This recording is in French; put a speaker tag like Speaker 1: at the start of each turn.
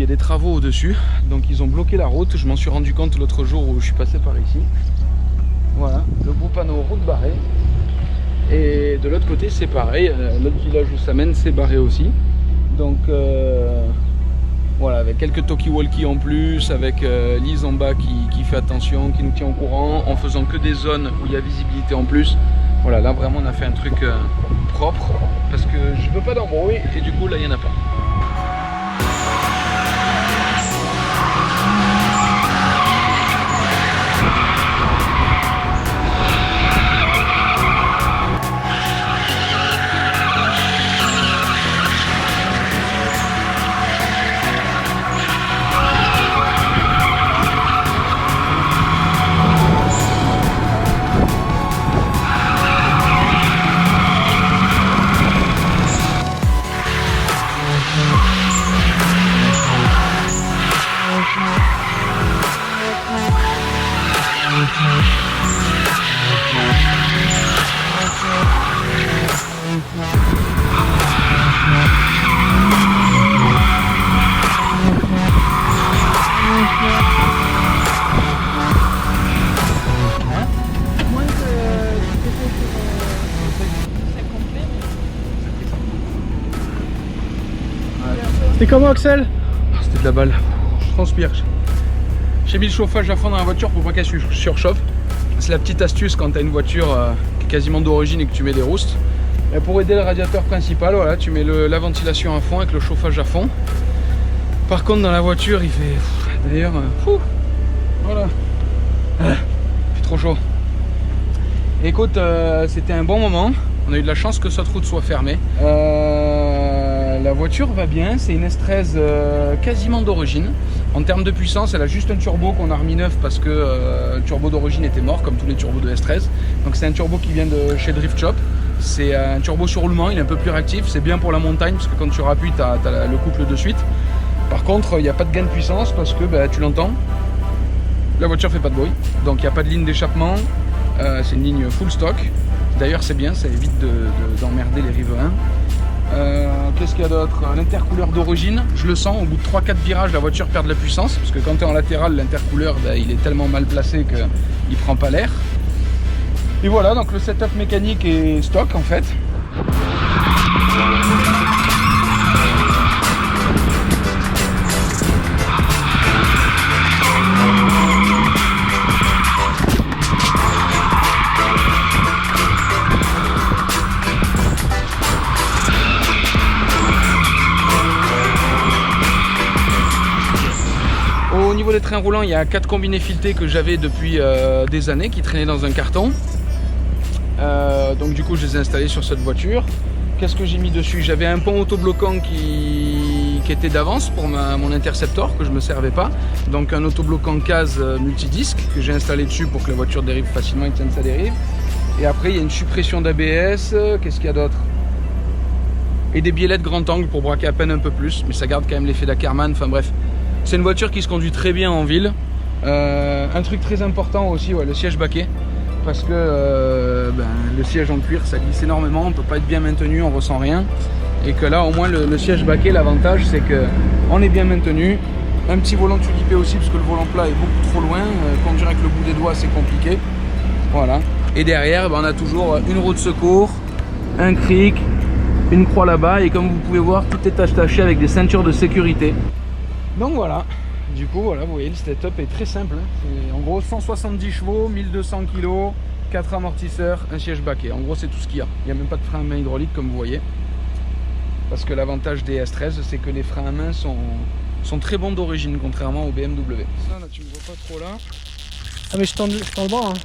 Speaker 1: a des travaux au-dessus, donc ils ont bloqué la route. Je m'en suis rendu compte l'autre jour où je suis passé par ici. Voilà, le beau panneau route barrée. Et de l'autre côté c'est pareil, l'autre village où ça mène c'est barré aussi. Donc voilà, avec quelques talkie-walkie en plus, avec Lise en bas qui fait attention, qui nous tient au courant, en faisant que des zones où il y a visibilité en plus. Voilà, là vraiment on a fait un truc propre, parce que je veux pas d'embrouille et du coup là il n'y en a pas.
Speaker 2: C'était comment, Axel?
Speaker 1: C'était de la balle, je transpire. J'ai mis le chauffage à fond dans la voiture pour pas qu'elle surchauffe. C'est la petite astuce quand tu as une voiture qui est quasiment d'origine et que tu mets des roustes. Et pour aider le radiateur principal, voilà, tu mets la ventilation à fond avec le chauffage à fond. Par contre dans la voiture il fait... D'ailleurs, voilà. Il fait trop chaud. Écoute, c'était un bon moment. On a eu de la chance que cette route soit fermée. La voiture va bien, c'est une S13 quasiment d'origine. En termes de puissance, elle a juste un turbo qu'on a remis neuf parce que le turbo d'origine était mort, comme tous les turbos de S13. Donc c'est un turbo qui vient de chez Drift Shop. C'est un turbo sur roulement, il est un peu plus réactif. C'est bien pour la montagne parce que quand tu rappuies, tu as le couple de suite. Par contre, il n'y a pas de gain de puissance parce que tu l'entends. La voiture fait pas de bruit, donc il n'y a pas de ligne d'échappement. C'est une ligne full stock. D'ailleurs c'est bien, ça évite d'emmerder les riverains. Qu'est-ce qu'il y a d'autre? L'intercouleur d'origine, je le sens, au bout de 3-4 virages la voiture perd de la puissance, parce que quand tu es en latéral, l'intercouleur il est tellement mal placé qu'il prend pas l'air. Et voilà, donc le setup mécanique est stock en fait. Au niveau des trains roulants, il y a 4 combinés filetés que j'avais depuis des années qui traînaient dans un carton. Donc du coup je les ai installés sur cette voiture. Qu'est-ce que j'ai mis dessus? J'avais un pont autobloquant qui était d'avance pour mon Interceptor que je ne me servais pas. Donc un autobloquant case multidisque que j'ai installé dessus pour que la voiture dérive facilement et tienne sa dérive. Et après il y a une suppression d'ABS. Qu'est-ce qu'il y a d'autre? Et des biellets de grand angle pour braquer à peine un peu plus. Mais ça garde quand même l'effet d'Ackerman. Enfin bref. C'est une voiture qui se conduit très bien en ville. Un truc très important aussi, ouais, le siège baquet. Parce que le siège en cuir ça glisse énormément, on ne peut pas être bien maintenu, on ressent rien. Et que là au moins le siège baquet, l'avantage c'est qu'on est bien maintenu. Un petit volant tulipé aussi parce que le volant plat est beaucoup trop loin. Conduire avec le bout des doigts c'est compliqué. Voilà. Et derrière on a toujours une roue de secours, un cric, une croix là-bas. Et comme vous pouvez voir, tout est attaché avec des ceintures de sécurité. Donc voilà, du coup voilà, vous voyez le setup est très simple, hein. C'est en gros 170 chevaux, 1200 kg, 4 amortisseurs, un siège baquet. En gros c'est tout ce qu'il y a. Il n'y a même pas de frein à main hydraulique comme vous voyez. Parce que l'avantage des S13 c'est que les freins à main sont très bons d'origine contrairement au BMW. Ça là tu me vois pas trop là.
Speaker 2: Ah mais je tends le bras hein.